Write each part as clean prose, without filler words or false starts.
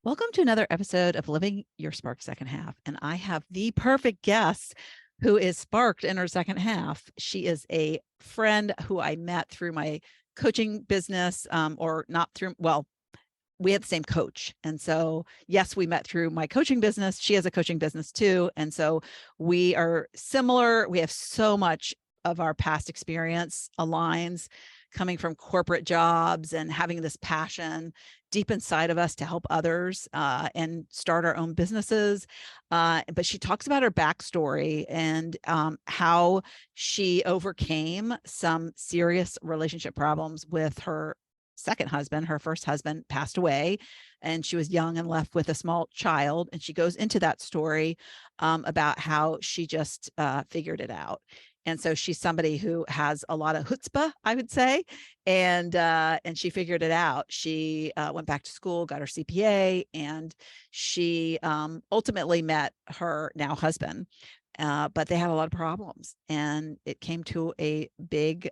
Welcome to another episode of Living Your Spark Second Half. And I have the perfect guest who is sparked in her second half. She is a friend who I met through my coaching business, or not through, well, we had the same coach. And so, yes, we met through my coaching business. She has a coaching business too. And so we are similar. We have so much of our past experience aligns, coming from corporate jobs and having this passion deep inside of us to help others and start our own businesses. But she talks about her backstory and how she overcame some serious relationship problems with her second husband. Her first husband passed away and she was young and left with a small child. And she goes into that story about how she just figured it out. And so she's somebody who has a lot of chutzpah, I would say, and she figured it out. She went back to school, got her CPA, and she ultimately met her now husband. But they had a lot of problems, and it came to a big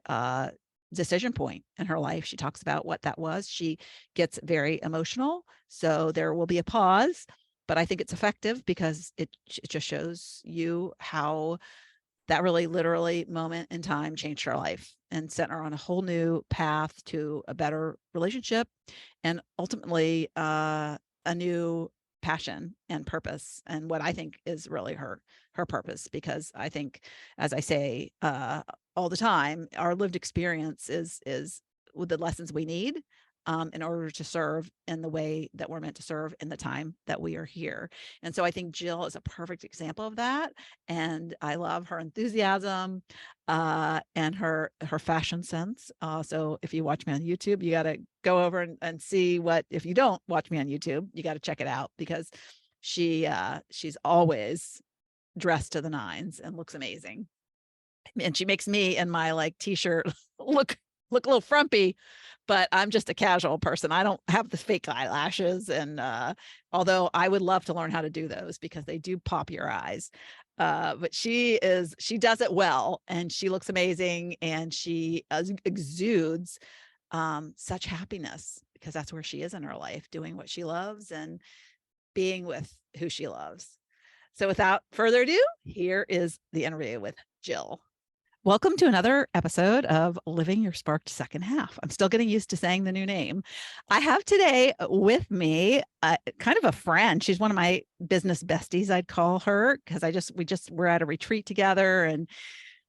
decision point in her life. She talks about what that was. She gets very emotional, so there will be a pause, but I think it's effective because it just shows you how that really literally moment in time changed her life and sent her on a whole new path to a better relationship and ultimately a new passion and purpose, and what I think is really her purpose. Because I think, as I say all the time, our lived experience is with the lessons we need in order to serve in the way that we're meant to serve in the time that we are here. And so I think Jill is a perfect example of that. And I love her enthusiasm and her fashion sense. So if you watch me on YouTube, you got to go over and see what, if you don't watch me on YouTube, you got to check it out, because she's always dressed to the nines and looks amazing. And she makes me and my like t-shirt look a little frumpy, but I'm just a casual person. I don't have the fake eyelashes. And although I would love to learn how to do those because they do pop your eyes. But she does it well, and she looks amazing, and she exudes such happiness, because that's where she is in her life, doing what she loves and being with who she loves. So without further ado, here is the interview with Jill. Welcome to another episode of Living Your Sparked Second Half. I'm still getting used to saying the new name. I have today with me kind of a friend. She's one of my business besties, I'd call her, because we're at a retreat together and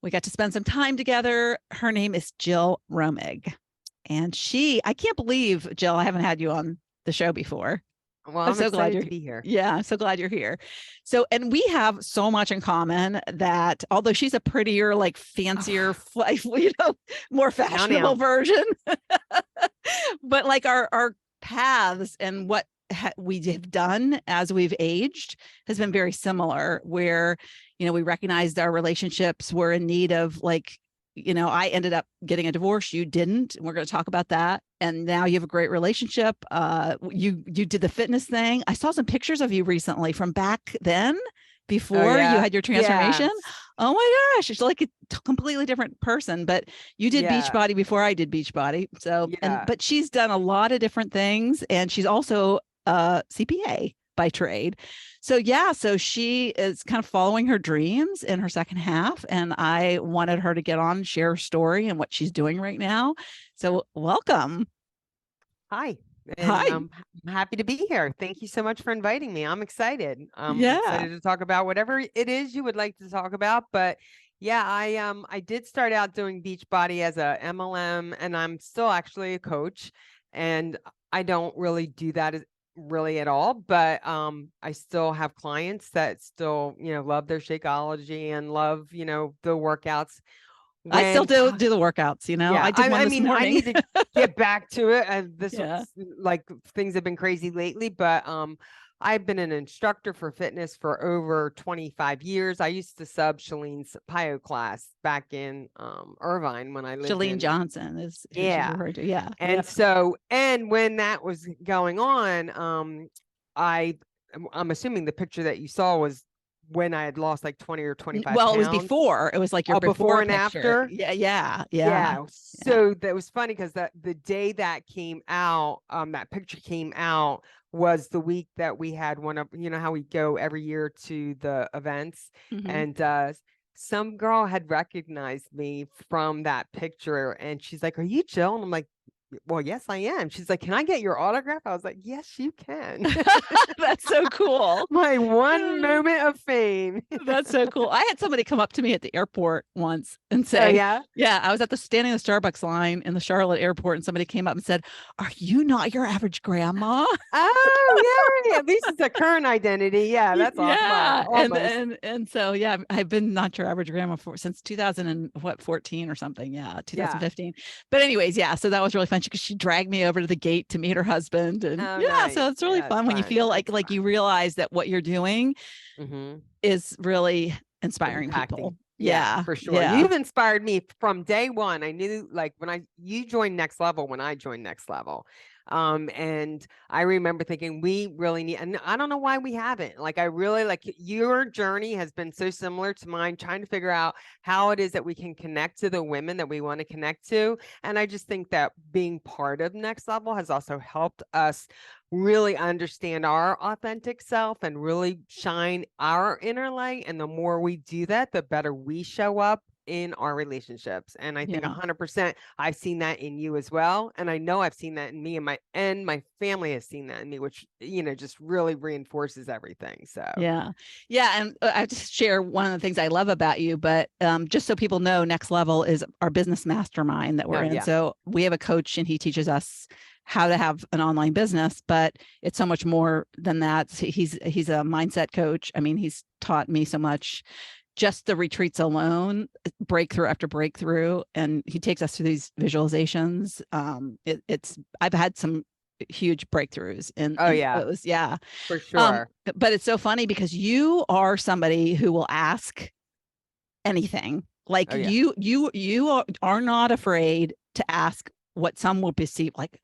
we got to spend some time together. Her name is Jill Romig. And I can't believe, Jill, I haven't had you on the show before. Well, I'm so glad to be here. Yeah, I'm so glad you're here. So, and we have so much in common that although she's a prettier, like fancier, more fashionable version, but like our paths and what we have done as we've aged has been very similar, where, we recognized our relationships were in need of I ended up getting a divorce. You didn't. And we're going to talk about that. And now you have a great relationship. You did the fitness thing. I saw some pictures of you recently from back then, before you had your transformation. Yes. Oh my gosh, it's like a completely different person. But you did Beachbody before I did Beachbody. So, but she's done a lot of different things, and she's also a CPA by trade. So she is kind of following her dreams in her second half. And I wanted her to get on and share her story and what she's doing right now. So welcome. Hi. Hi. I'm happy to be here. Thank you so much for inviting me. I'm excited. I'm excited to talk about whatever it is you would like to talk about. But yeah, I did start out doing Beachbody as a MLM, and I'm still actually a coach, and I don't really do that really at all, but I still have clients that still love their Shakeology and love the workouts. I still do the workouts. I did one this morning. I need to get back to it. Like things have been crazy lately, but I've been an instructor for fitness for over 25 years. I used to sub Shalene's PIO class back in Irvine when I lived. Shalene Johnson is who she's referred to. Yeah. And so, and when that was going on, I'm assuming the picture that you saw was when I had lost like 20 or 25 Well, pounds. it was before. It was like your before before and picture. after. Yeah. So that was funny because the day that came out, that picture came out was the week that we had one of, you know how we go every year to the events, and some girl had recognized me from that picture, and she's like, "Are you Jill?" And I'm like, "Well, yes, I am." She's like, "Can I get your autograph?" I was like, "Yes, you can." That's so cool. My one moment of fame. That's so cool. I had somebody come up to me at the airport once and Oh, say, yeah? yeah, I was at the standing in the Starbucks line in the Charlotte airport, and somebody came up and said, "Are you not your average grandma?" Oh, yeah. At least it's a current identity. Yeah, that's awesome. Yeah. Almost. And so yeah, I've been not your average grandma for since 2014 or something. Yeah, Yeah. 2015. But anyways, yeah, so that was really fun because she dragged me over to the gate to meet her husband. And Oh, yeah, so nice. it's really Yeah, it's fun when you fun. feel It's like you fun. realize that what you're doing is really inspiring Impacting. people. Yeah, Yeah. for sure. Yeah. You've inspired me from day one. I knew, like, you joined Next Level when I joined Next Level. And I remember thinking we really need, and I don't know why we haven't. Like, I really like your journey has been so similar to mine, trying to figure out how it is that we can connect to the women that we want to connect to. And I just think that being part of Next Level has also helped us really understand our authentic self and really shine our inner light. And the more we do that, the better we show up in our relationships. And I think 100% I've seen that in you as well. And I know I've seen that in me, and my family has seen that in me, which, you know, just really reinforces everything. So yeah. And I just share one of the things I love about you, but just so people know, Next Level is our business mastermind that we're in. yeah. So we have a coach and he teaches us how to have an online business, but it's so much more than that. He's a mindset coach. I mean, he's taught me so much. Just the retreats alone, breakthrough after breakthrough, and he takes us through these visualizations. I've had some huge breakthroughs in those. Yeah, for sure. But it's so funny because you are somebody who will ask anything. Like you are not afraid to ask what some will perceive like,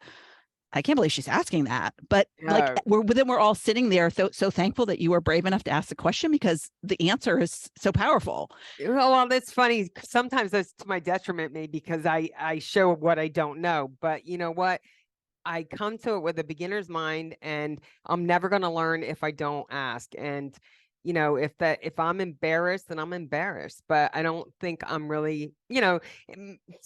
I can't believe she's asking that. But like we're all sitting there so thankful that you were brave enough to ask the question because the answer is so powerful. Well, that's funny. Sometimes that's to my detriment, maybe because I show what I don't know. But you know what? I come to it with a beginner's mind, and I'm never going to learn if I don't ask. And you know, if I'm embarrassed, then I'm embarrassed. But I don't think I'm really, you know,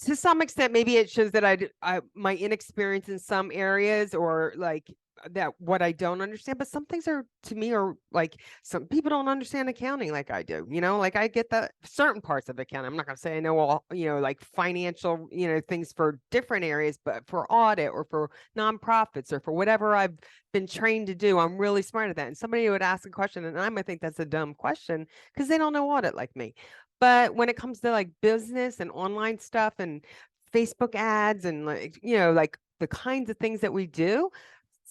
to some extent, maybe it shows that I my inexperience in some areas, or like that what I don't understand. But some things are, to me, are like, some people don't understand accounting like I do. You know, like I get the certain parts of accounting. I'm not going to say I know all, you know, like financial, you know, things for different areas, but for audit or for nonprofits or for whatever I've been trained to do, I'm really smart at that. And somebody would ask a question and I might think that's a dumb question because they don't know audit like me. But when it comes to like business and online stuff and Facebook ads and, like, you know, like the kinds of things that we do,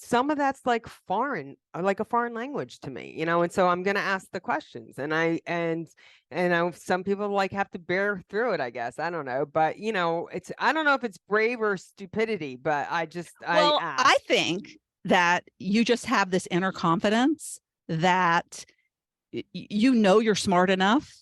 some of that's like foreign, like a foreign language to me, you know, and so I'm going to ask the questions, and some people like have to bear through it, I guess. I don't know, but you know, I don't know if it's brave or stupidity, but I ask. I think that you just have this inner confidence that you know you're smart enough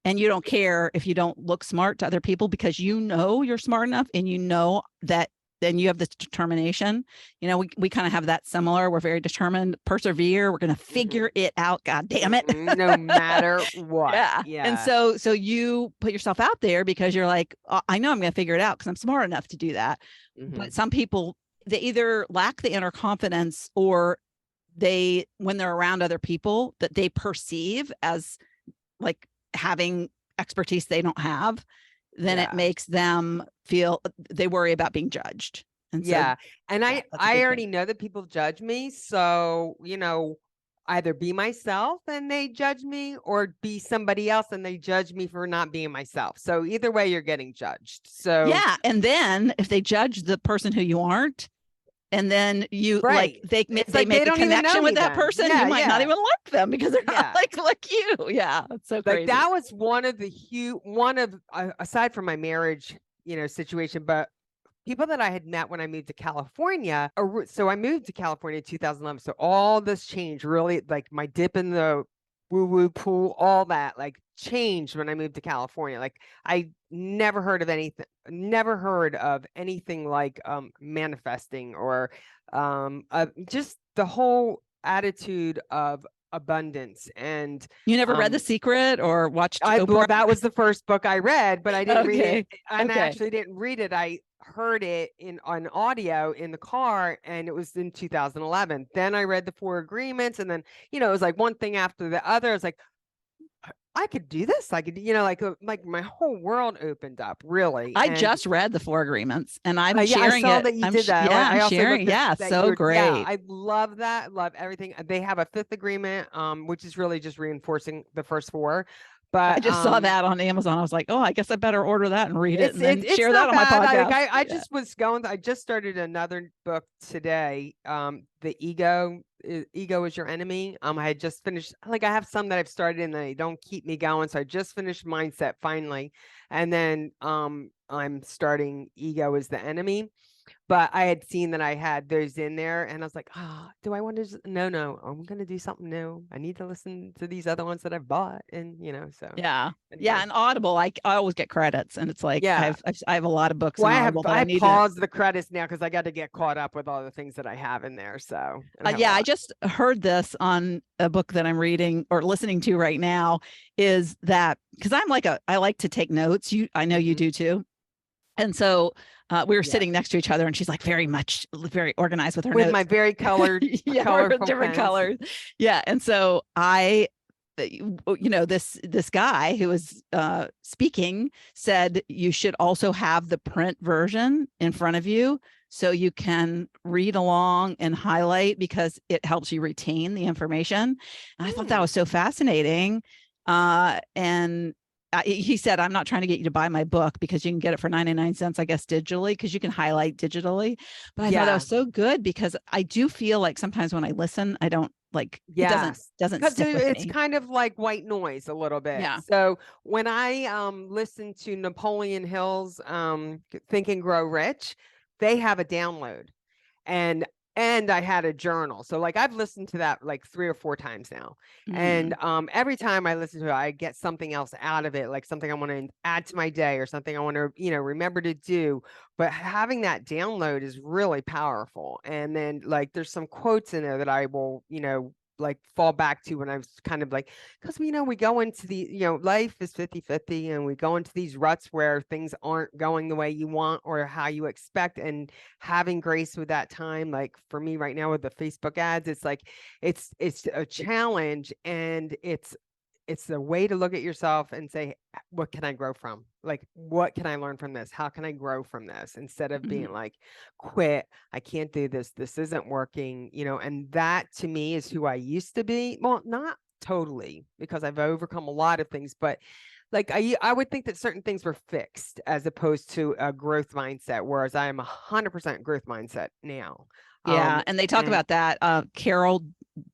and you don't care if you don't look smart to other people because you know you're smart enough and you know that then you have this determination. You know, we kind of have that similar. We're very determined, persevere. We're going to figure it out. God damn it. No matter what. Yeah. And so you put yourself out there because you're like, I know I'm going to figure it out because I'm smart enough to do that. But some people, they either lack the inner confidence or when they're around other people that they perceive as like having expertise they don't have, then it makes them feel they worry about being judged. And so, and I already know that people judge me. So, you know, either be myself and they judge me, or be somebody else and they judge me for not being myself. So either way, you're getting judged. So yeah. And then if they judge the person who you aren't, and then you like they make a connection with that person, you might not even like them because they're not like you. Yeah, it's so crazy. Like that was one of aside from my marriage, you know, situation, but people that I had met when I moved to California. So I moved to California in 2011. So all this change really, like my dip in the woo pool, all that like changed when I moved to California. Like I never heard of anything like manifesting or just the whole attitude of abundance. And you never read The Secret or watched Oprah? that was the first book I read, but I didn't read it. And I actually didn't read it. I heard it on audio in the car, and it was in 2011. Then I read the 4 Agreements, and then, it was like one thing after the other. I was like, I could do this. I could, like my whole world opened up, really. I just read the 4 Agreements, and I'm sharing I saw it. that you did that. Yeah, I I'm sharing. Yeah, so great. Yeah, I love that. Love everything. They have a 5th agreement, which is really just reinforcing the first 4. But I just saw that on Amazon. I was like, oh, I guess I better order that and read it and then it's share that on my podcast. I just was going. I just started another book today. The Ego is Your Enemy. I had just finished. Like I have some that I've started and they don't keep me going. So I just finished Mindset finally, and then I'm starting Ego is the Enemy. But I had seen that I had those in there, and I was like, do I want to? No, I'm going to do something new. I need to listen to these other ones that I've bought, and so yeah. And Audible, I always get credits, and it's like I have a lot of books. Well, on Audible I paused the credits now because I got to get caught up with all the things that I have in there. So I just heard this on a book that I'm reading or listening to right now. Is that because I like to take notes. I know you do too, and so. We were sitting next to each other, and she's like very organized with her notes. My very colored, colorful different colors. Yeah. And so this guy who was speaking said you should also have the print version in front of you so you can read along and highlight because it helps you retain the information. And I thought that was so fascinating. And he said, I'm not trying to get you to buy my book because you can get it for 99 cents, I guess, digitally, because you can highlight digitally. But I thought that was so good because I do feel like sometimes when I listen, I don't like, it doesn't stick with it's me. kind of like white noise a little bit. Yeah. So when I listen to Napoleon Hill's Think and Grow Rich, they have a download. And I had a journal. So like I've listened to that like 3 or 4 times now. And every time I listen to it, I get something else out of it, like something I want to add to my day or something I want to, remember to do. But having that download is really powerful. And then like there's some quotes in there that I will, like fall back to when I was kind of like, because we go into the, life is 50-50 and we go into these ruts where things aren't going the way you want or how you expect, and having grace with that time. Like for me right now with the Facebook ads, it's like, it's a challenge, and it's the way to look at yourself and say, what can I grow from? Like, what can I learn from this? How can I grow from this? Instead of being like, quit, I can't do this. This isn't working, and that to me is who I used to be. Well, not totally, because I've overcome a lot of things, but like I would think that certain things were fixed as opposed to a growth mindset, whereas I am 100% growth mindset now. Yeah. And they talk about that. Carol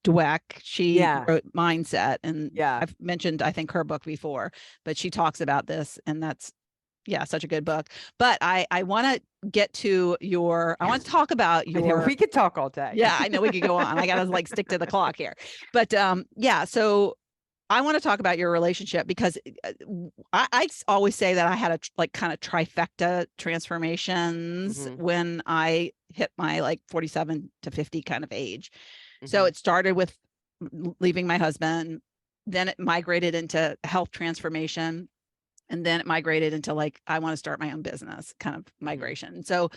Dweck, she wrote Mindset, and I've mentioned, I think, her book before, but she talks about this, and that's such a good book. But I want to get to I want to talk about we could talk all day. Yeah, I know we could go on. I gotta like stick to the clock here. But so I want to talk about your relationship because I always say that I had a like kind of trifecta transformations when I hit my like 47 to 50 kind of age. So it started with leaving my husband, then it migrated into health transformation, and then it migrated into like, I want to start my own business kind of migration. So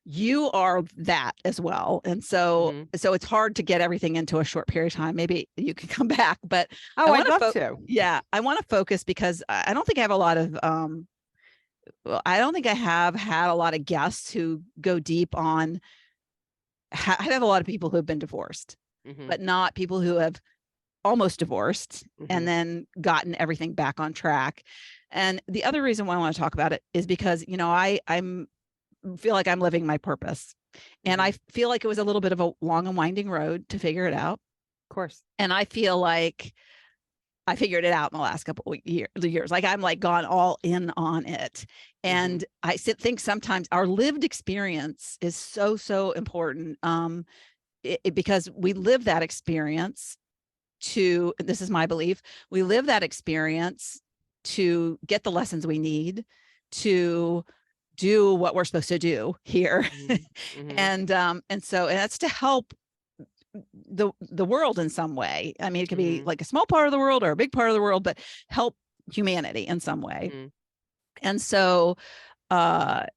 you are that as well. And so it's hard to get everything into a short period of time. Maybe you can come back, but I'd love to. Yeah. I want to focus because I don't think I have a lot of, I don't think I have had a lot of guests who go deep on, I have a lot of people who have been divorced, but not people who have almost divorced and then gotten everything back on track. And the other reason why I want to talk about it is because, I'm feel like I'm living my purpose. And I feel like it was a little bit of a long and winding road to figure it out. Of course. And I feel like I figured it out in the last couple of years. Like I'm like gone all in on it. And I think sometimes our lived experience is so important because we live that experience. to, this is my belief, we live that experience to get the lessons we need to do what we're supposed to do here. And so that's to help the world in some way. I mean, it could be like a small part of the world or a big part of the world, but help humanity in some way. And so I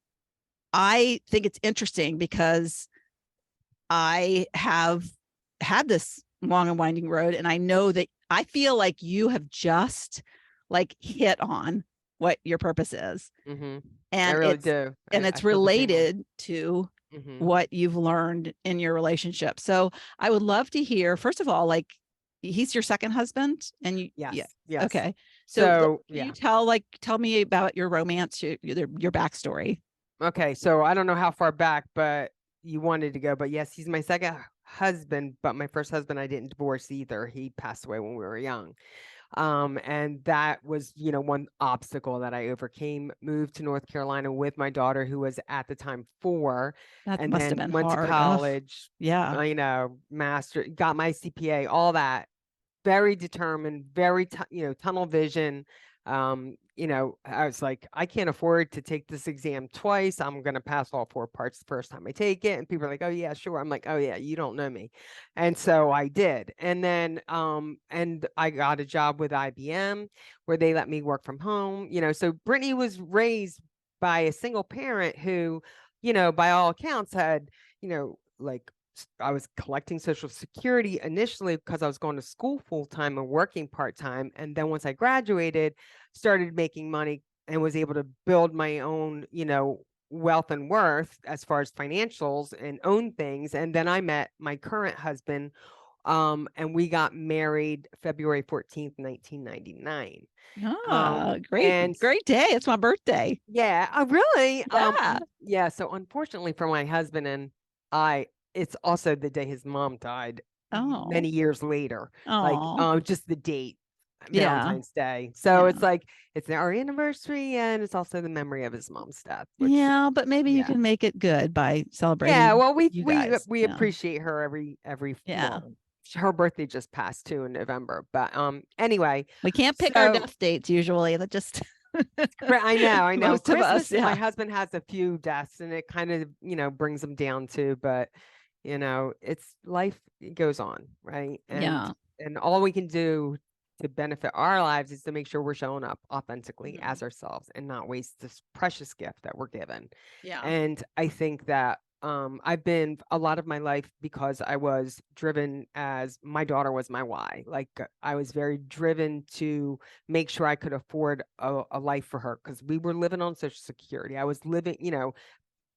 think it's interesting because I have had this long and winding road, and I know that I feel like you have just like hit on what your purpose is. And I really do. And it's related to what you've learned in your relationship. So I would love to hear, first of all, like, he's your second husband, and you, yes. Okay. So can you tell me about your romance, your backstory? Okay. So I don't know how far back, but you wanted to go, but yes, he's my second husband, but my first husband, I didn't divorce either. He passed away when we were young. And that was, one obstacle that I overcame. Moved to North Carolina with my daughter, who was at the time 4, and then went to college. Yeah. Master, got my CPA, all that. Very determined, very, tunnel vision. I was like, I can't afford to take this exam twice. I'm going to pass all 4 parts the first time I take it. And people are like, oh yeah, sure. I'm like, oh yeah, you don't know me. And so I did. And then, and I got a job with IBM where they let me work from home, so Brittany was raised by a single parent who, by all accounts had, like, I was collecting Social Security initially because I was going to school full time and working part time. And then once I graduated, started making money and was able to build my own, wealth and worth as far as financials and own things. And then I met my current husband, and we got married February 14th, 1999. Great day. It's my birthday. Yeah, really? Yeah. So unfortunately for my husband and I, it's also the day his mom died many years later. Like, just the date, Valentine's Day. So it's like, it's our anniversary and it's also the memory of his mom's death. But maybe you can make it good by celebrating. Yeah, well, we appreciate her every well, her birthday just passed too in November. But anyway. We can't pick our death dates usually. That just I know. Most Christmas, of us, my husband has a few deaths and it kind of, brings him down too, but it's life goes on, right? And all we can do to benefit our lives is to make sure we're showing up authentically as ourselves and not waste this precious gift that we're given. And I think that I've been a lot of my life because I was driven as my daughter was my why. Like I was very driven to make sure I could afford a life for her because we were living on Social Security. I was living,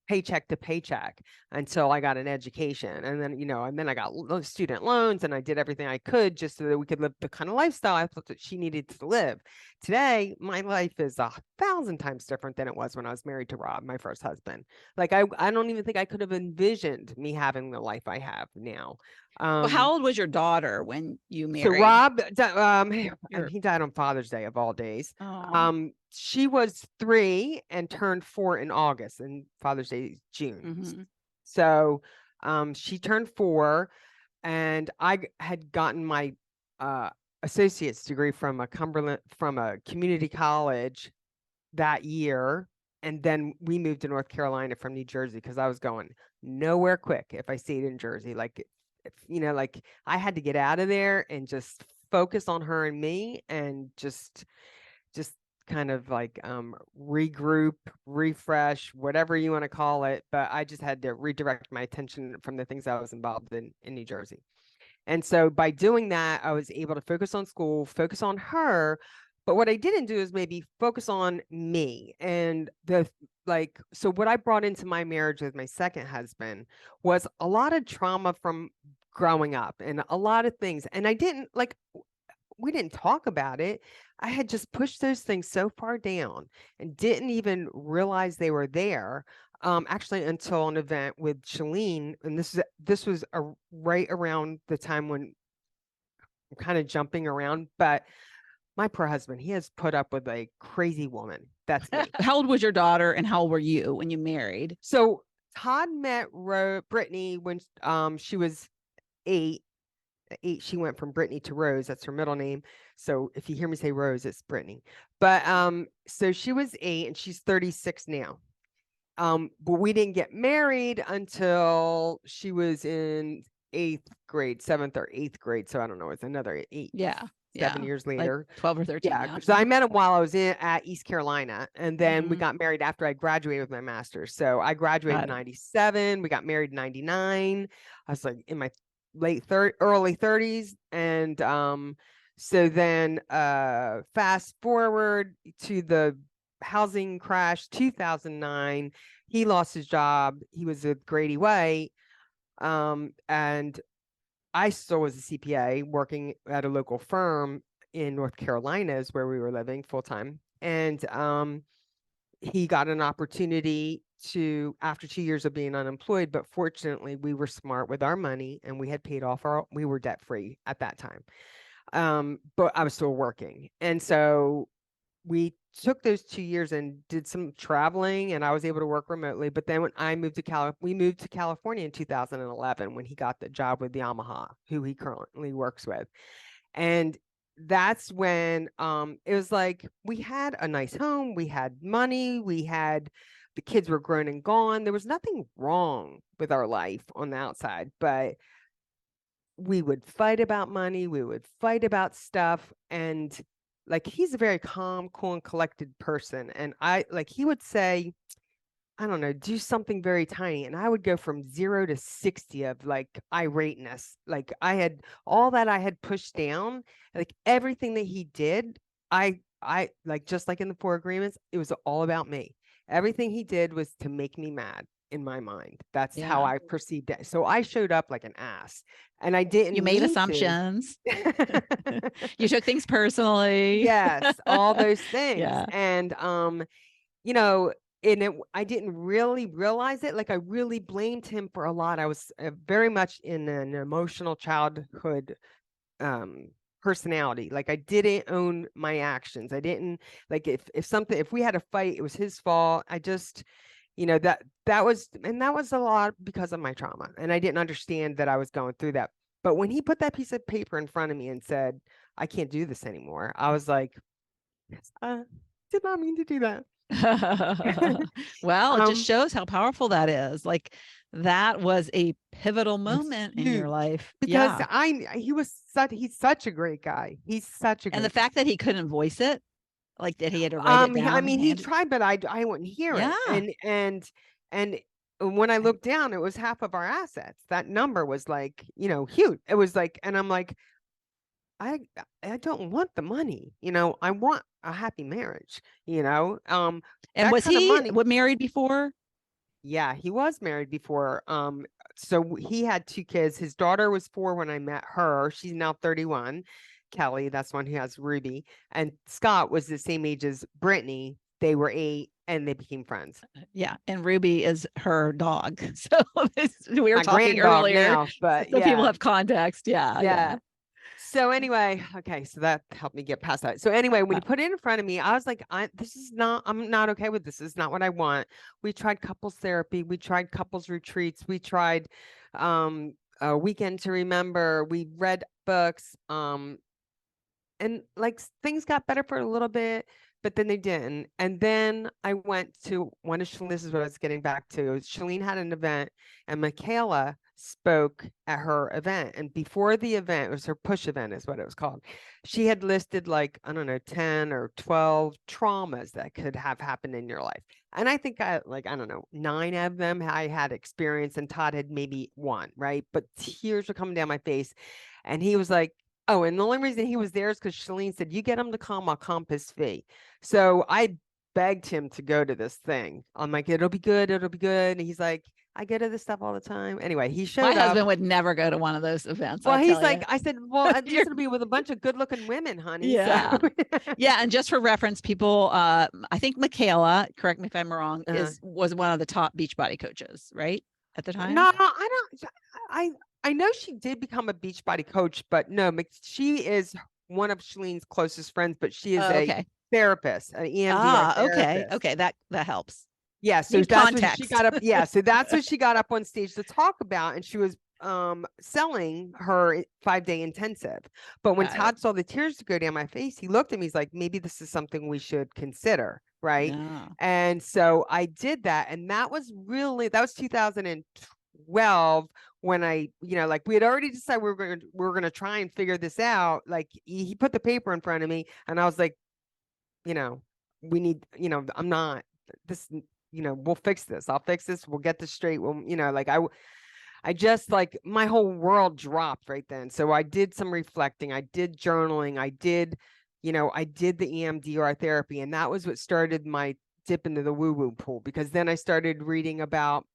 paycheck to paycheck until I got an education. And then, I got student loans and I did everything I could just so that we could live the kind of lifestyle I thought that she needed to live. Today, my life is 1,000 times different than it was when I was married to Rob, my first husband. Like, I don't even think I could have envisioned me having the life I have now. Well, how old was your daughter when you married? So Rob, he died on Father's Day of all days. She was 3 and turned 4 in August, and Father's Day is June. So she turned 4, and I had gotten my associate's degree from a community college that year. And then we moved to North Carolina from New Jersey because I was going nowhere quick if I stayed in Jersey. Like, like I had to get out of there and just focus on her and me and just kind of like regroup, refresh, whatever you want to call it. But I just had to redirect my attention from the things I was involved in New Jersey. And so by doing that, I was able to focus on school, focus on her. But what I didn't do is maybe focus on me and so what I brought into my marriage with my second husband was a lot of trauma from growing up and a lot of things. And we didn't talk about it. I had just pushed those things so far down and didn't even realize they were there. Actually, until an event with Shalene, and this was right around the time when I'm kind of jumping around, but my poor husband, he has put up with a crazy woman. That's me. How old was your daughter and how old were you when you married? So Todd met Brittany when she was 8 she went from Brittany to Rose. That's her middle name. So if you hear me say Rose, it's Brittany. But so she was 8 and she's 36 now. But we didn't get married until she was in 8th grade, 7th or 8th grade. So I don't know, it's another 7 years later. Like 12 or 13. Yeah, because I met him while I was at East Carolina, and then we got married after I graduated with my master's. So I graduated in 97. We got married in 99. I was like in my early 30s, and so then fast forward to the housing crash 2009. He lost his job. He was with Grady Way, and I still was a CPA working at a local firm in North Carolina is where we were living full time. And he got an opportunity to, after 2 years of being unemployed, but fortunately we were smart with our money and we had paid off we were debt free at that time. But I was still working. And so we took those 2 years and did some traveling, and I was able to work remotely. But then when I moved to we moved to California in 2011 when he got the job with Yamaha, who he currently works with. And that's when it was like we had a nice home, we had money, the kids were grown and gone. There was nothing wrong with our life on the outside, but we would fight about money, we would fight about stuff. And like, he's a very calm, cool, and collected person. And he would say, I don't know, do something very tiny. And I would go from 0 to 60 of like irateness. Like I had all that I had pushed down, like everything that he did. I like, just like in the 4 agreements, it was all about me. Everything he did was to make me mad in my mind. That's how I perceived it. So I showed up like an ass, and I didn't. You made assumptions. You took things personally. Yes, all those things. Yeah. And you know, I didn't really realize it. Like, I really blamed him for a lot. I was very much in an emotional childhood personality. Like, I didn't own my actions. I didn't, like, if we had a fight, it was his fault. I just, that was a lot because of my trauma. And I didn't understand that I was going through that. But when he put that piece of paper in front of me and said, I can't do this anymore, I was like, did not mean to do that. Well, it just shows how powerful that is. Like, that was a pivotal moment in your life. Because he's such a great guy. He's such a great And the fact that he couldn't voice it, like that he had to write it down. I mean, he tried, but I wouldn't hear it. And when I looked down, it was half of our assets. That number was like, huge. It was like, and I'm like, I don't want the money, I want a happy marriage, and was he married before? Yeah, he was married before. So he had 2 kids. His daughter was 4 when I met her. She's now 31. Kelly, that's one who has Ruby. And Scott was the same age as Brittany. They were 8 and they became friends. Yeah. And Ruby is her dog. So we were talking earlier, now, but so people have context. Yeah. So anyway, okay, so that helped me get past that. So anyway, when you put it in front of me, I was like, I'm not okay with this. This is not what I want. We tried couples therapy. We tried couples retreats. We tried a weekend to remember. We read books. And like, things got better for a little bit, but then they didn't. And then I went to this is what I was getting back to. Shalene had an event, and Michaela spoke at her event. And before the event, it was her push event is what it was called. She had listed, like, I don't know, 10 or 12 traumas that could have happened in your life. And I think I don't know, 9 of them I had experienced, and Todd had maybe 1, right? But tears were coming down my face. And he was like, oh, and the only reason he was there is because Shalene said, you get him to come, I'll comp his fee. So I begged him to go to this thing. I'm like, it'll be good. And he's like, I go to this stuff all the time. Anyway, he showed up. My husband would never go to one of those events. Well, he's like, I said, well, at least it'll be with a bunch of good looking women, honey. Yeah. So. Yeah. And just for reference, people, I think Michaela, correct me if I'm wrong, was one of the top Beachbody coaches, right? At the time? No, I know she did become a Beachbody coach, but no, she is one of Shalene's closest friends, but she is a therapist, an EMDR therapist. Okay. That helps. Yeah, so that's when she got up. Yeah, so that's what she got up on stage to talk about, and she was selling her 5-day intensive. But when Todd saw the tears go down my face, he looked at me, he's like, maybe this is something we should consider. Right. Yeah. And so I did that. And that was 2012 when I, like we had already decided we were going to try and figure this out. Like he put the paper in front of me and I was like, we need, I'm not this, we'll fix this. I'll fix this. We'll get this straight. Well, like I just like my whole world dropped right then. So I did some reflecting. I did journaling. I did the EMDR therapy. And that was what started my dip into the woo-woo pool, because then I started reading about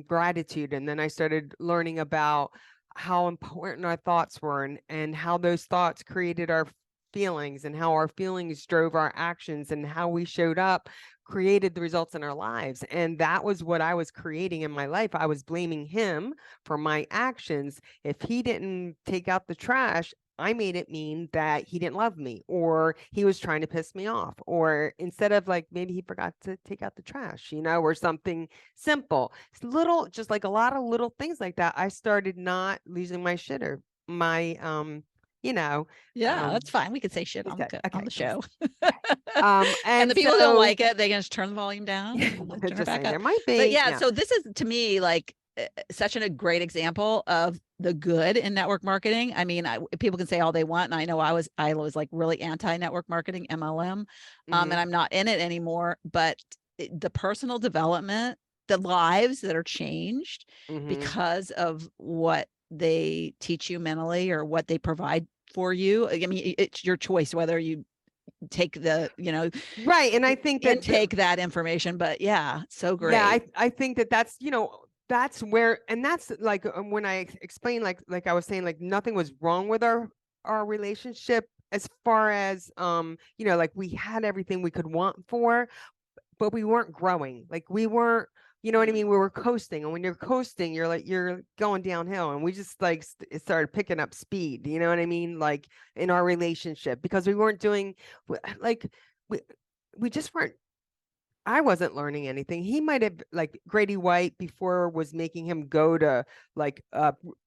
gratitude. And then I started learning about how important our thoughts were and how those thoughts created our feelings and how our feelings drove our actions and how we showed up created the results in our lives. And that was what I was creating in my life. I was blaming him for my actions. If he didn't take out the trash, I made it mean that he didn't love me, or he was trying to piss me off, or instead of like, maybe he forgot to take out the trash, or something simple. It's little, just like a lot of little things like that. I started not losing my shit or my, that's fine. We could say shit on the show. And the people who don't like it, they can just turn the volume down. Turn it back up. There might be. But yeah, so this is to me like such a great example of the good in network marketing. I mean, people can say all they want, and I know I was like really anti-network marketing, MLM, and I'm not in it anymore. But the personal development, the lives that are changed because of what they teach you mentally or what they provide for you. I mean, it's your choice whether you take the, right. And I think that take that information, but yeah, so great. Yeah, I think that's, that's where, and that's like when I explained, like I was saying, like nothing was wrong with our relationship as far as, like we had everything we could want for, but we weren't growing. Like we weren't, what I mean? We were coasting, and when you're coasting, you're going downhill, and we just like it started picking up speed. You know what I mean? Like in our relationship, because we weren't doing, like we just weren't. I wasn't learning anything. He might have, like Grady White before was making him go to like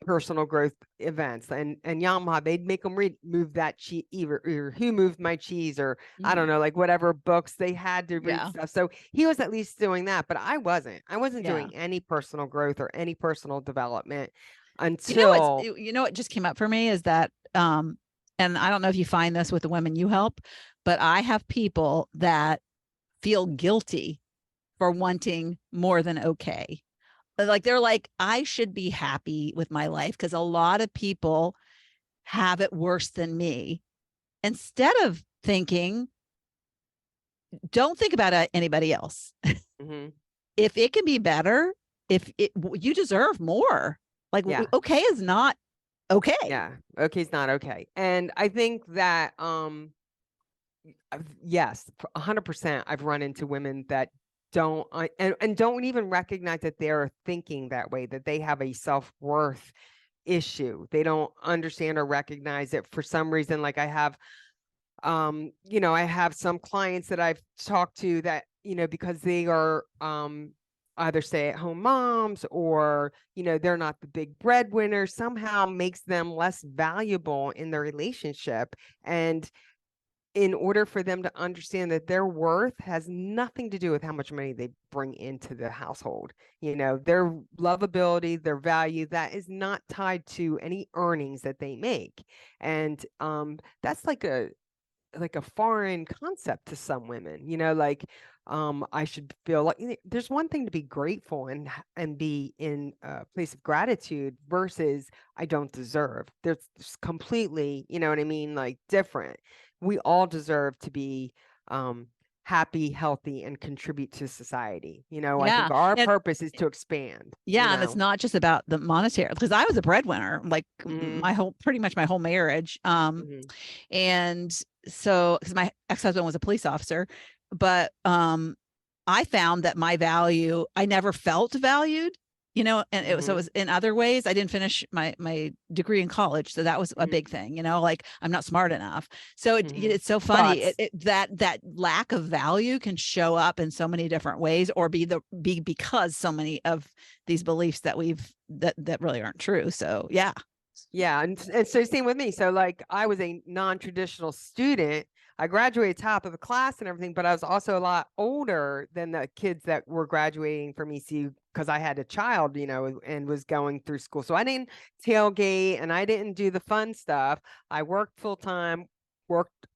personal growth events, and Yamaha, they'd make him move that cheese, or Who Moved My Cheese, or I don't know, like whatever books they had to read stuff. So he was at least doing that, but I wasn't doing any personal growth or any personal development until, what just came up for me is that, and I don't know if you find this with the women you help, but I have people that feel guilty for wanting more than okay. Like they're like, I should be happy with my life because a lot of people have it worse than me. Instead of thinking, don't think about anybody else. If it can be better, you deserve more. Like okay is not okay. Yeah, okay is not okay. And I think that yes, 100%. I've run into women that don't and don't even recognize that they're thinking that way, that they have a self-worth issue. They don't understand or recognize it for some reason. Like I have, I have some clients that I've talked to that, because they are either stay-at-home moms or, they're not the big breadwinner, somehow makes them less valuable in their relationship. And in order for them to understand that their worth has nothing to do with how much money they bring into the household, their lovability, their value, that is not tied to any earnings that they make. And that's like a foreign concept to some women, like I should feel like there's one thing to be grateful and be in a place of gratitude versus I don't deserve. There's completely, you know what I mean, like different. We all deserve to be happy, healthy, and contribute to society. I think our purpose is to expand. And it's not just about the monetary, because I was a breadwinner, like pretty much my whole marriage. And so, because my ex-husband was a police officer, but I found that my value, I never felt valued, you know, and it was in other ways. I didn't finish my degree in college, so that was a big thing, you know, like I'm not smart enough. So it's so funny that lack of value can show up in so many different ways, or be because so many of these beliefs that that really aren't true. So yeah. And so same with me. So like I was a non-traditional student. I graduated top of the class and everything, but I was also a lot older than the kids that were graduating from ECU because I had a child, you know, and was going through school. So I didn't tailgate and I didn't do the fun stuff. I worked full time, worked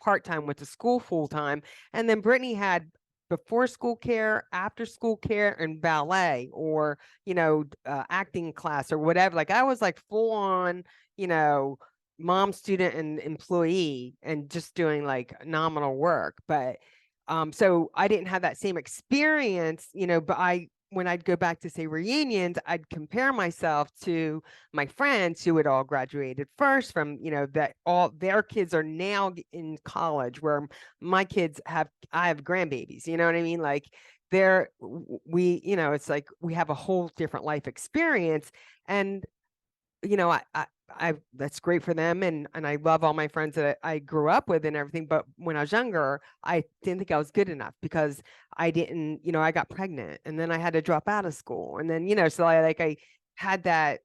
part-time, went to school full-time. And then Brittany had before school care, after school care, and ballet, or, you know, acting class or whatever. Like I was like full on, you know, mom, student, and employee, and just doing like nominal work. But so I didn't have that same experience, you know, but when I'd go back to say reunions, I'd compare myself to my friends who had all graduated first from, you know, that all their kids are now in college, where my kids I have grandbabies, you know what I mean? Like we, you know, it's like we have a whole different life experience. And, you know, I that's great for them. And I love all my friends that I grew up with and everything. But when I was younger, I didn't think I was good enough because I didn't, you know, I got pregnant and then I had to drop out of school. And then, you know, so I had that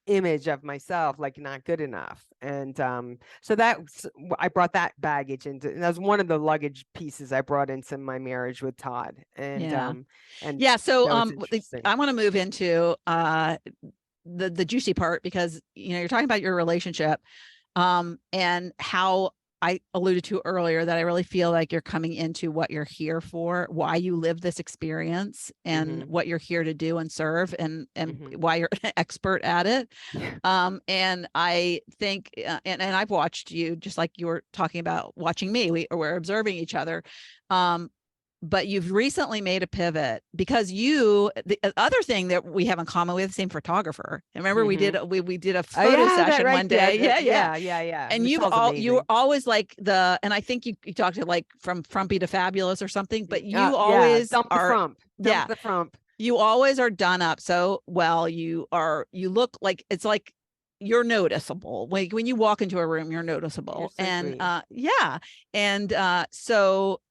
image of myself like not good enough. And so I brought that baggage into, and that was one of the luggage pieces I brought into my marriage with Todd. And so I want to move into the juicy part, because you know, you're talking about your relationship, and how I alluded to earlier that I really feel like you're coming into what you're here for, why you live this experience, and what you're here to do and serve, and why you're an expert at it. And I think, and I've watched you, just like you were talking about watching me, we're observing each other. But you've recently made a pivot because the other thing that we have in common, we have the same photographer. And remember, we did a photo session one day. Yeah. And you're always like and I think you talked to like from frumpy to fabulous or something, but you always dump the frump. You always are done up so well. You look like, it's like you're noticeable. Like when you walk into a room, you're noticeable. So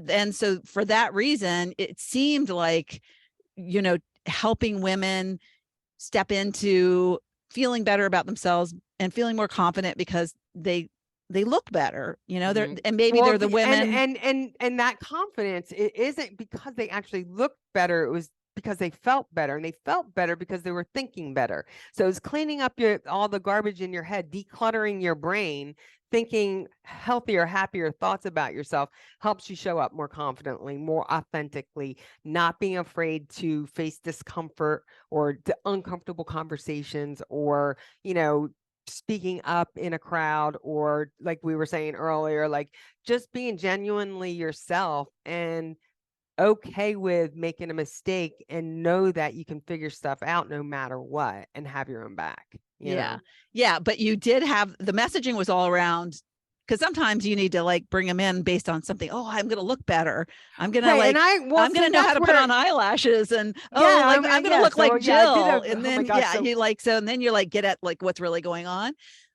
and so for that reason, it seemed like, you know, helping women step into feeling better about themselves and feeling more confident because they look better, you know, and maybe they're the women, and that confidence, it isn't because they actually looked better. It was because they felt better, and they felt better because they were thinking better. So it's cleaning up all the garbage in your head, decluttering your brain, thinking healthier, happier thoughts about yourself helps you show up more confidently, more authentically, not being afraid to face discomfort or the uncomfortable conversations, or, you know, speaking up in a crowd, or like we were saying earlier, like just being genuinely yourself and okay with making a mistake, and know that you can figure stuff out no matter what, and have your own back. You know? Yeah. But you did have, the messaging was all around, because sometimes you need to like bring them in based on something. Oh, I'm going to look better. I'm going to I'm going to know how to put on eyelashes, and I'm going to look like Jill. And then, and then you're like, get at like what's really going on.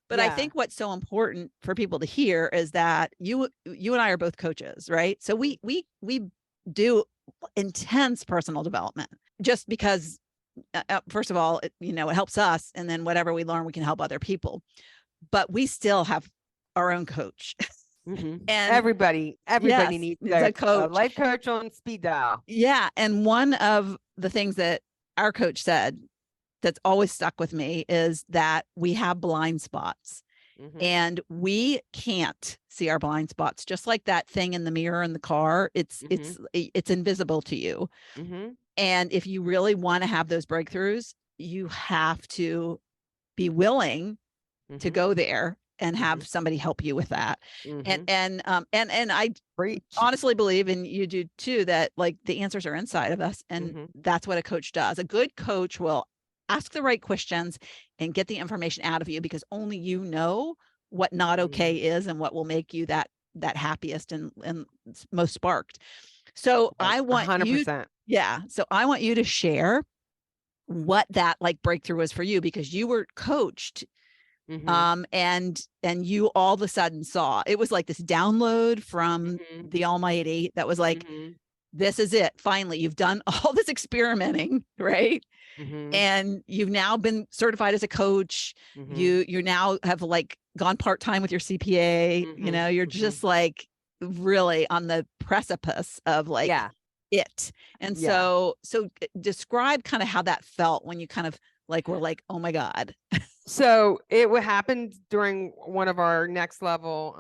But I think what's so important for people to hear is that you and I are both coaches, right? So we do intense personal development, just because first of all, it helps us, and then whatever we learn, we can help other people. But we still have our own coach. And everybody needs a coach, a life coach on speed dial. Yeah. And one of the things that our coach said that's always stuck with me is that we have blind spots. And we can't see our blind spots, just like that thing in the mirror in the car. It's invisible to you. And if you really want to have those breakthroughs, you have to be willing to go there and have somebody help you with that. And I honestly believe, and you do too, that like the answers are inside of us, and that's what a coach does. A good coach will ask the right questions and get the information out of you, because only you know what not okay is, and what will make you that happiest and most sparked. So Like I want you, 100%. yeah. So I want you to share what that like breakthrough was for you, because you were coached and you all of a sudden saw it was like this download from the Almighty that was like, this is it. Finally, you've done all this experimenting, right? And you've now been certified as a coach. You now have like gone part-time with your CPA. You know, you're just like really on the precipice of like it. And so describe kind of how that felt when you kind of like were like, oh my God. So it would happen during one of our next level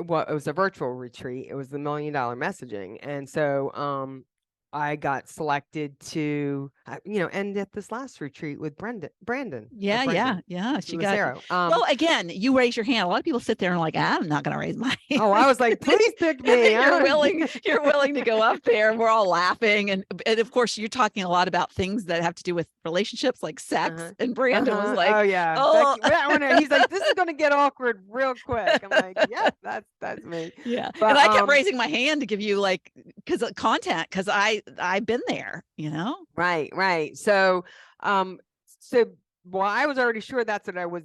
well, it was a virtual retreat. It was the $1 million messaging. And so I got selected to end at this last retreat with Brandon. Yeah. She got well, again, you raise your hand. A lot of people sit there and like, I'm not gonna raise my hand. Oh, I was like, please pick me. You're willing to go up there, and we're all laughing. And of course you're talking a lot about things that have to do with relationships like sex. And Brandon was like, oh yeah. Oh. He's like, this is gonna get awkward real quick. I'm like, yeah, that's me. Yeah. But, and I kept raising my hand to give you like because I've been there, Right. So well, I was already sure that's what I was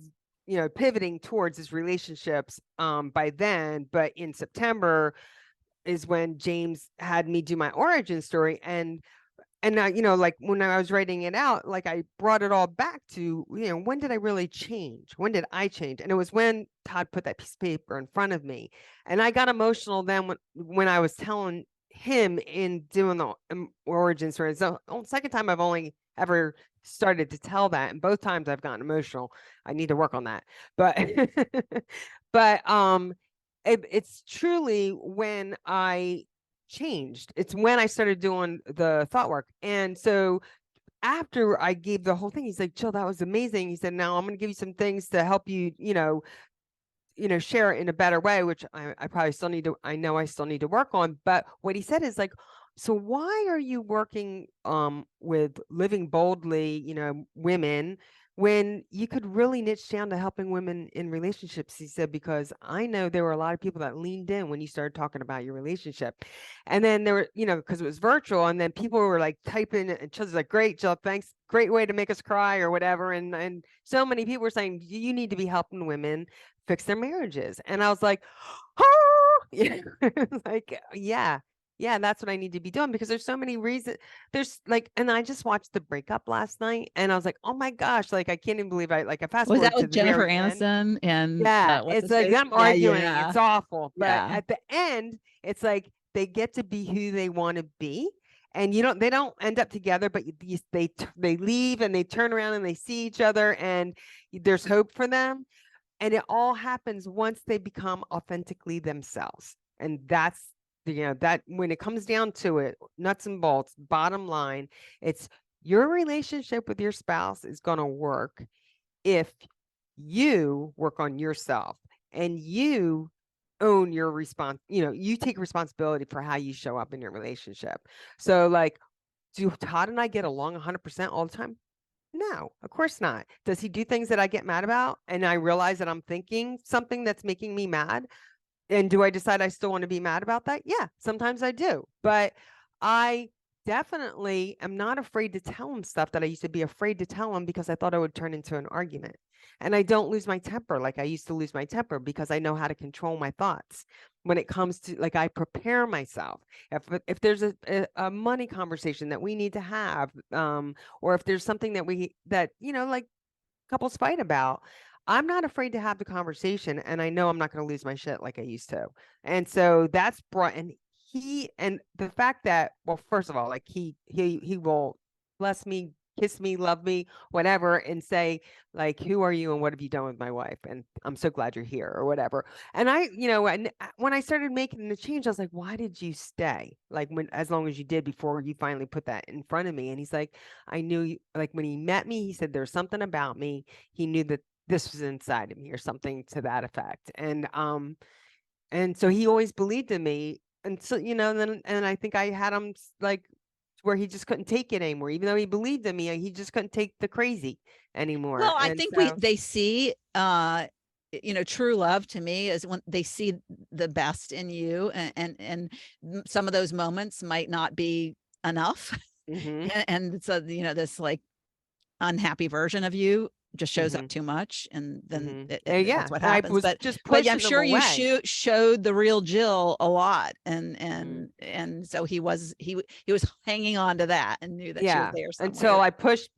pivoting towards, is relationships by then. But in September is when James had me do my origin story, and now, like when I was writing it out, like I brought it all back to, when did I really change? When did I change? And it was when Todd put that piece of paper in front of me. And I got emotional then when I was telling him in doing the origin story. So the second time I've only ever started to tell that. And both times I've gotten emotional. I need to work on that. But, it's truly when I changed. It's when I started doing the thought work. And so after I gave the whole thing, he's like, Jill, that was amazing. He said, now I'm going to give you some things to help you, share it in a better way, which I probably still need to, I know I still need to work on. But what he said is like, so why are you working with Living Boldly, women, when you could really niche down to helping women in relationships? He said, because I know there were a lot of people that leaned in when you started talking about your relationship. And then there were, because it was virtual, and then people were like typing, and Jill's like, great, Jill, thanks. Great way to make us cry or whatever. And so many people were saying, you need to be helping women fix their marriages. And I was like, oh, like, yeah, that's what I need to be doing, because there's so many reasons. There's like, and I just watched the breakup last night, and I was like, oh my gosh, like I can't even believe I fast was forward that with to the Jennifer very Aniston end. And it's like them arguing. It's awful. But at the end, it's like they get to be who they want to be. And they don't end up together, but they leave and they turn around and they see each other, and there's hope for them. And it all happens once they become authentically themselves. And that's, that when it comes down to it, nuts and bolts, bottom line, it's your relationship with your spouse is going to work if you work on yourself and you own your response. You take responsibility for how you show up in your relationship. So like, do Todd and I get along 100% all the time? No, of course not. Does he do things that I get mad about and I realize that I'm thinking something that's making me mad? And do I decide I still want to be mad about that? Yeah, sometimes I do. But I definitely am not afraid to tell him stuff that I used to be afraid to tell him, because I thought it would turn into an argument. And I don't lose my temper like I used to lose my temper, because I know how to control my thoughts when it comes to, like, I prepare myself. If there's a money conversation that we need to have, or if there's something that like couples fight about, I'm not afraid to have the conversation, and I know I'm not going to lose my shit like I used to. And so that's brought, and the fact that, well, first of all, like he will bless me, kiss me, love me, whatever, and say like, who are you and what have you done with my wife? And I'm so glad you're here, or whatever. And when I started making the change, I was like, why did you stay? Like, as long as you did before you finally put that in front of me. And he's like, I knew you, like when he met me, he said, there's something about me. He knew that this was inside of me, or something to that effect. And so he always believed in me. And so, and I think I had him like where he just couldn't take it anymore. Even though he believed in me, he just couldn't take the crazy anymore. Well, I think they see true love to me is when they see the best in you, and some of those moments might not be enough. And so, this like unhappy version of you just shows up too much, and then that's what happens. Was but just but I'm pushing sure them you away. showed the real Jill a lot, and so he was hanging on to that and knew that she was there somewhere. Until I pushed,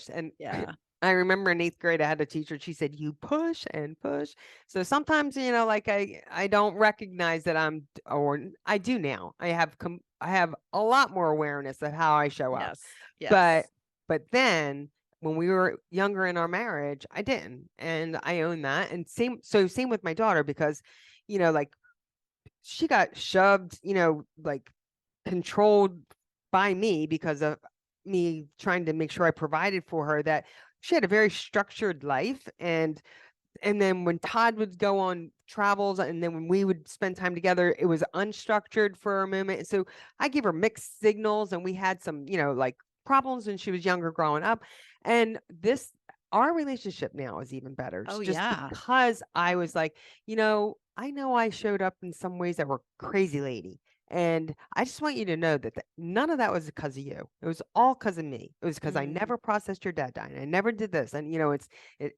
and yeah. I remember in 8th grade I had a teacher, she said, you push and push. So sometimes, like I don't recognize that or I do now. I have a lot more awareness of how I show up. Yes. But then when we were younger in our marriage, I didn't. And I own that. And same with my daughter, because, like she got shoved, like controlled by me because of me trying to make sure I provided for her, that she had a very structured life. And then when Todd would go on travels, and then when we would spend time together, it was unstructured for a moment. So I gave her mixed signals, and we had some, like problems when she was younger growing up. And our relationship now is even better. Because I was like, I know I showed up in some ways that were crazy lady. And I just want you to know that none of that was because of you. It was all because of me. It was because I never processed your dad dying. I never did this. And,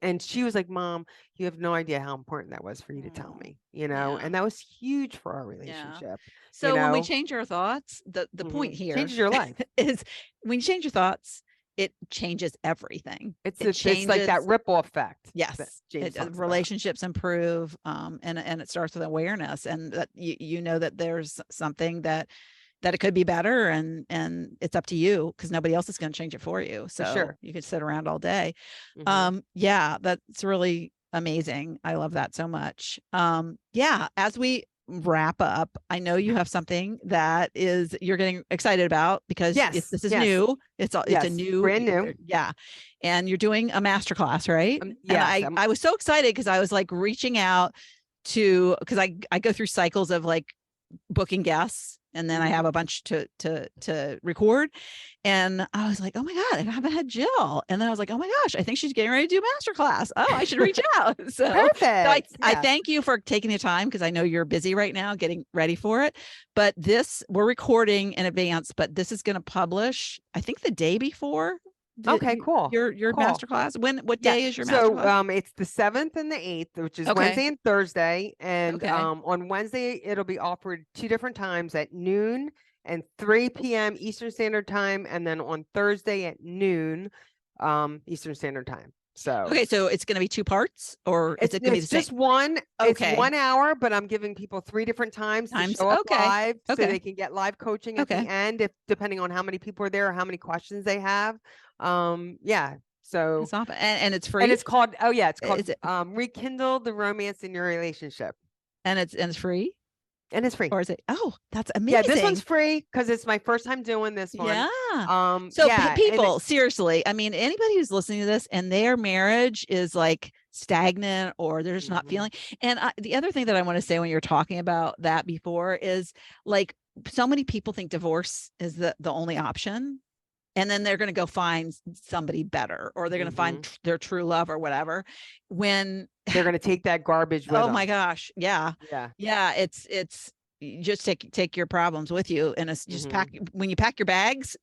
and she was like, Mom, you have no idea how important that was for you to tell me, and that was huge for our relationship. So when we change our thoughts, the point here changes your life is when you change your thoughts, it changes everything. It's like that ripple effect. Yes. Relationships improve. And it starts with awareness, and that you know that there's something that it could be better, and it's up to you, because nobody else is going to change it for you. So you could sit around all day. Yeah, that's really amazing. I love that so much. As we wrap up, I know you have something that you're getting excited about, because this is new. It's a new, brand new. And you're doing a masterclass, right? And I was so excited, because I was like reaching out because I go through cycles of like booking guests, and then I have a bunch to record. And I was like, oh my God, I haven't had Jill. And then I was like, oh my gosh, I think she's getting ready to do a masterclass. Oh, I should reach out. So perfect. I thank you for taking the time, because I know you're busy right now getting ready for it. But we're recording in advance, but this is going to publish, I think, the day before. Okay, cool. Your cool. masterclass. What day is your masterclass? So it's the 7th and the 8th, which is Wednesday and Thursday. And on Wednesday, it'll be offered 2 different times, at noon and 3 p.m. Eastern Standard Time, and then on Thursday at noon Eastern Standard Time. So so it's going to be 2 parts, or is it going to be just one? It's 1 hour, but I'm giving people 3 different times to show up live, so they can get live coaching at the end, depending on how many people are there or how many questions they have. So it's off, and it's free, and it's called Rekindle the Romance in Your Relationship, and it's free. And it's free. Or is it? Oh, that's amazing. Yeah, this one's free because it's my first time doing this one. Yeah. People, seriously, I mean, anybody who's listening to this and their marriage is like stagnant, or they're just not feeling. And the other thing that I want to say when you're talking about that before is, like, so many people think divorce is the only option. And then they're going to go find somebody better, or they're going to find their true love or whatever, when they're going to take that garbage with them. My gosh. Yeah. It's just take your problems with you, and it's just when you pack your bags,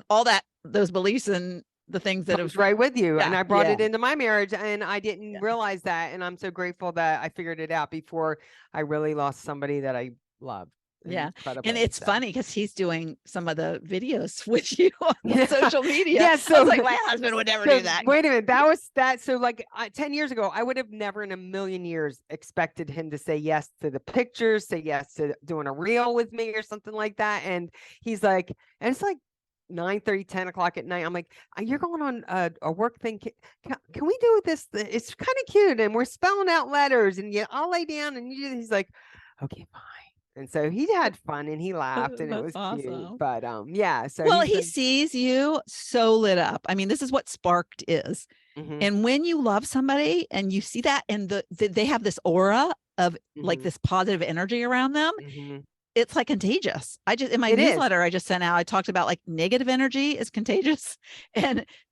all those beliefs and the things that was right with you. And I brought it into my marriage, and I didn't realize that. And I'm so grateful that I figured it out before I really lost somebody that I loved. And it's funny, because he's doing some of the videos with you on social media. So I was like, my husband would never do that. Wait a minute, that was that. So like 10 years ago, I would have never in a million years expected him to say yes to the pictures, say yes to doing a reel with me or something like that. And he's like, and it's like 9:30, 10 o'clock at night. I'm like, you're going on a work thing. Can we do this? It's kind of cute, and we're spelling out letters, and I'll lay down, and he's like, okay, fine. And so he had fun, and he laughed, and it was awesome. Cute. But so he sees you so lit up. I mean, this is what sparked is. And when you love somebody and you see that, and they have this aura of like this positive energy around them, it's like contagious. I just, in my It is. newsletter I just sent out, I talked about like negative energy is contagious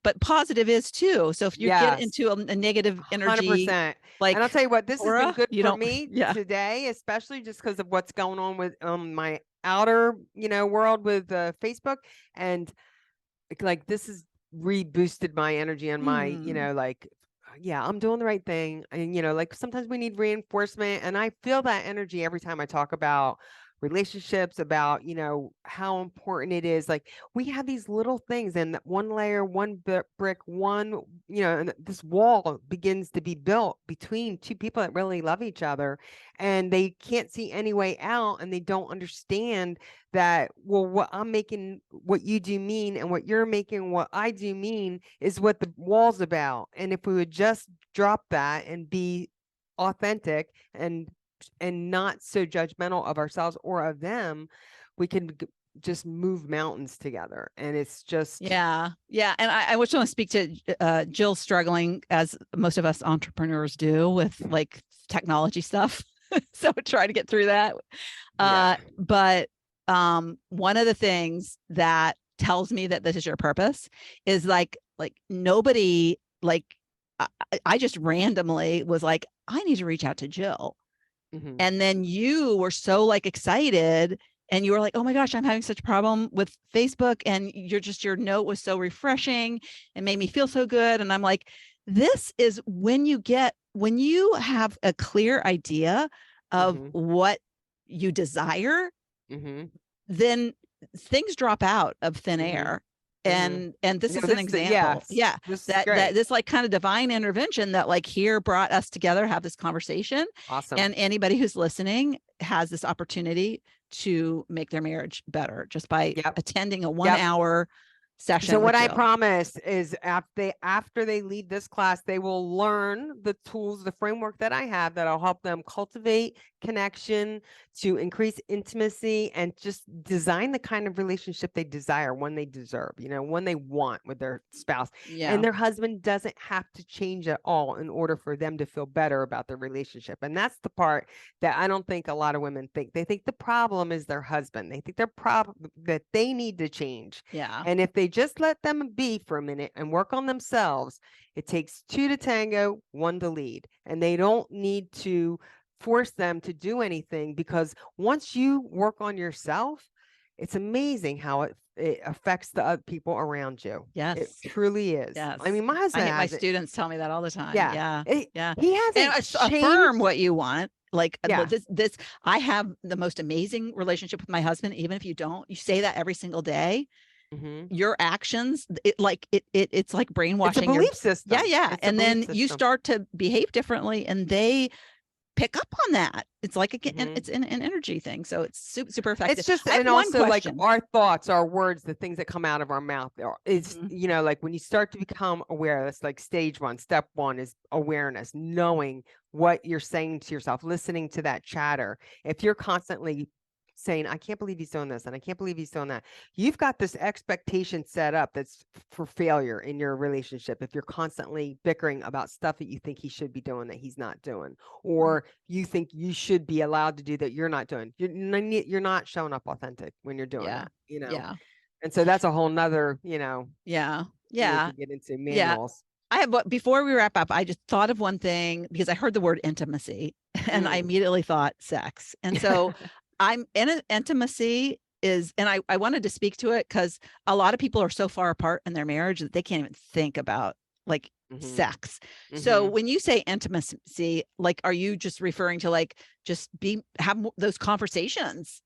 but positive is too. So if you get into a negative energy, 100%. like, And I'll tell you what, this has been aura, good you for don't, me yeah. today, especially just because of what's going on with my outer, world with Facebook. And like, this has reboosted my energy and my, like, yeah, I'm doing the right thing. And, like sometimes we need reinforcement. And I feel that energy every time I talk about relationships, about, how important it is. Like, we have these little things, and that one layer, one brick, one, and this wall begins to be built between two people that really love each other, and they can't see any way out, and they don't understand that, well, what I'm making, what you do mean, and what you're making, what I do mean, is what the wall's about. And if we would just drop that and be authentic and not so judgmental of ourselves or of them, we can just move mountains together. And it's just, yeah. And I just want to speak to Jill, struggling as most of us entrepreneurs do with like technology stuff. So try to get through that. But one of the things that tells me that this is your purpose is like nobody, like I just randomly was like, I need to reach out to Jill. And then you were so like excited, and you were like, oh my gosh, I'm having such a problem with Facebook. And your note was so refreshing and made me feel so good. And I'm like, this is when you have a clear idea of what you desire, then things drop out of thin air. And this is an example. That this like kind of divine intervention that like here brought us together, have this conversation. Awesome. And anybody who's listening has this opportunity to make their marriage better just by attending a 1 hour session. So what I promise is after they leave this class, they will learn the tools, the framework that I have that'll help them cultivate connection, to increase intimacy, and just design the kind of relationship they desire, one they deserve, one they want with their spouse. And their husband doesn't have to change at all in order for them to feel better about their relationship. And that's the part that I don't think a lot of women think. They think the problem is their husband. They think their problem that they need to change. And if they just let them be for a minute and work on themselves, it takes 2 to tango, 1 to lead. And they don't need to force them to do anything, because once you work on yourself, it's amazing how it affects the other people around you. It truly is. I mean, my husband, my students tell me that all the time. He hasn't affirm what you want. Like this, I have the most amazing relationship with my husband. Even if you don't, you say that every single day. Your actions, it's like brainwashing. It's a belief system. And then you start to behave differently, and they pick up on that. It's like it's an energy thing. So it's super effective. It's just, and also like our thoughts, our words, the things that come out of our mouth, it's like when you start to become aware, that's like stage 1. Step 1 is awareness, knowing what you're saying to yourself, listening to that chatter. If you're constantly saying, I can't believe he's doing this, and I can't believe he's doing that, you've got this expectation set up that's for failure in your relationship. If you're constantly bickering about stuff that you think he should be doing that he's not doing, or you think you should be allowed to do that you're not doing, you're not showing up authentic when you're doing that, And so that's a whole nother, we can get into manuals. I have, before we wrap up, I just thought of one thing, because I heard the word intimacy and I immediately thought sex. And so I'm in intimacy is, and I wanted to speak to it because a lot of people are so far apart in their marriage that they can't even think about like sex. So when you say intimacy, like, are you just referring to like, just have those conversations?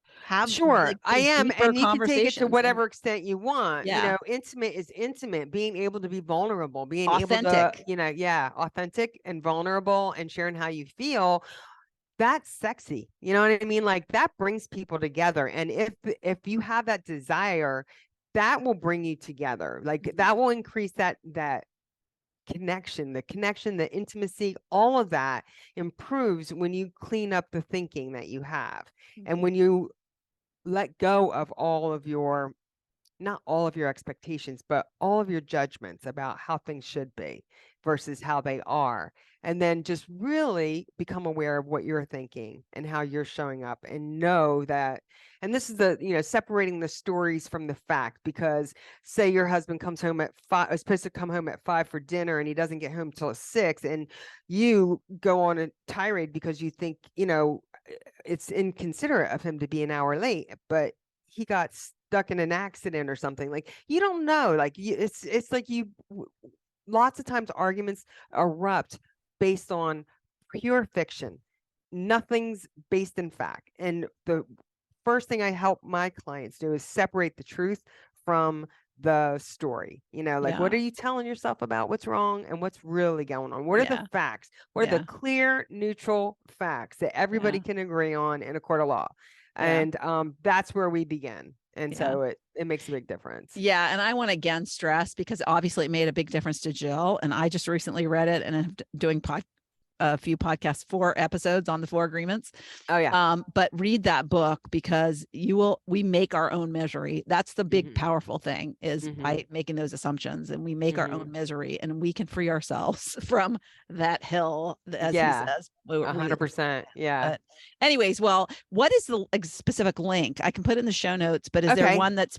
Sure, like, I am. And you can take it to whatever extent you want. Intimate is intimate, being able to be vulnerable, being authentic. Able to, authentic and vulnerable, and sharing how you feel. That's sexy. You know what I mean? Like, that brings people together. And if you have that desire, that will bring you together. Like, that will increase that connection, the intimacy, all of that improves when you clean up the thinking that you have. And when you let go of not all of your expectations, but all of your judgments about how things should be, versus how they are. And then just really become aware of what you're thinking and how you're showing up, and know that, and this is the, separating the stories from the fact, because say your husband comes home at 5, is supposed to come home at 5 for dinner, and he doesn't get home till 6, and you go on a tirade because you think, it's inconsiderate of him to be an hour late, but he got stuck in an accident or something. Like, you don't know, like it's like lots of times arguments erupt based on pure fiction. Nothing's based in fact. And the first thing I help my clients do is separate the truth from the story. What are you telling yourself about what's wrong and what's really going on? What are the facts? What are the clear, neutral facts that everybody can agree on in a court of law? And that's where we begin. And so it makes a big difference. Yeah. And I want to again stress, because obviously it made a big difference to Jill. And I just recently read it, and I'm doing a few podcasts, 4 episodes on the 4 agreements. Oh yeah. But read that book, because we make our own misery. That's the big powerful thing, is by making those assumptions, and we make our own misery, and we can free ourselves from that hill, as he says. 100%. Yeah. But anyways, well, what is the specific link? I can put it in the show notes, but is there one that's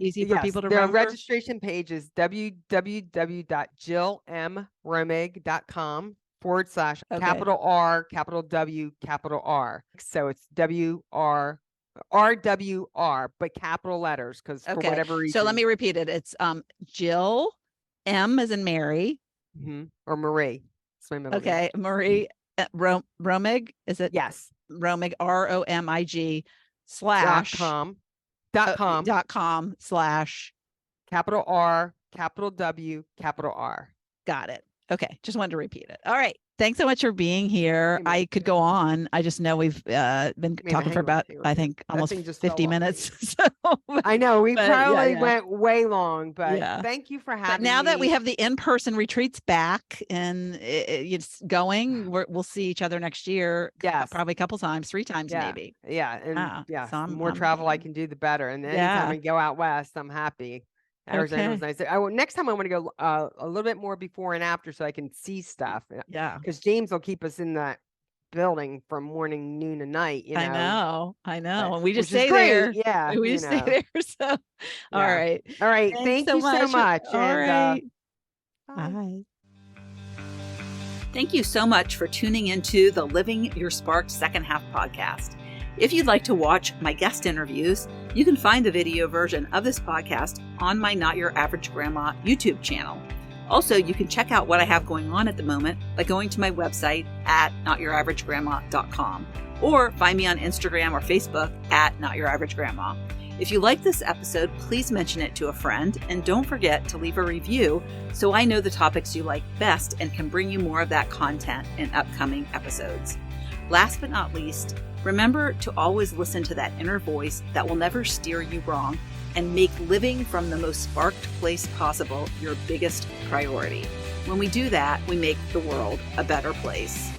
easy for people to remember? Their registration page is www.jillmromig.com /capital R, capital W, capital R. So it's WRWR, but capital letters, because for whatever reason. So let me repeat it. It's Jill, M as in Mary. Or Marie. It's my middle name. Marie Romig. Is it? Yes. Romig, ROMIG /com /capital R, capital W, capital R. Got it. Okay. Just wanted to repeat it. All right. Thanks so much for being here. I could go on. I just know we've been talking for about, I think, almost 50 minutes. I know we probably went way long, but thank you for having me. Now that we have the in-person retreats back and it's going, we'll see each other next year. Yes. Probably a couple times, 3 times maybe. Yeah. And so the more travel I can do, the better. And anytime we go out west, I'm happy. Arizona was nice. Next time I want to go a little bit more before and after, so I can see stuff. Yeah. Because James will keep us in that building from morning, noon, and night. I know. And we just stay there. Yeah. We just stay there. So, all right. Thank you so much. All right. Bye. Thank you so much for tuning into the Living Your Spark Second Half podcast. If you'd like to watch my guest interviews, you can find the video version of this podcast on my Not Your Average Grandma YouTube channel. Also, you can check out what I have going on at the moment by going to my website at notyouraverage.grandma.com, or find me on Instagram or Facebook at Not Your Average Grandma. If you like this episode, please mention it to a friend, and don't forget to leave a review so I know the topics you like best and can bring you more of that content in upcoming episodes. Last but not least, remember to always listen to that inner voice that will never steer you wrong, and make living from the most sparked place possible your biggest priority. When we do that, we make the world a better place.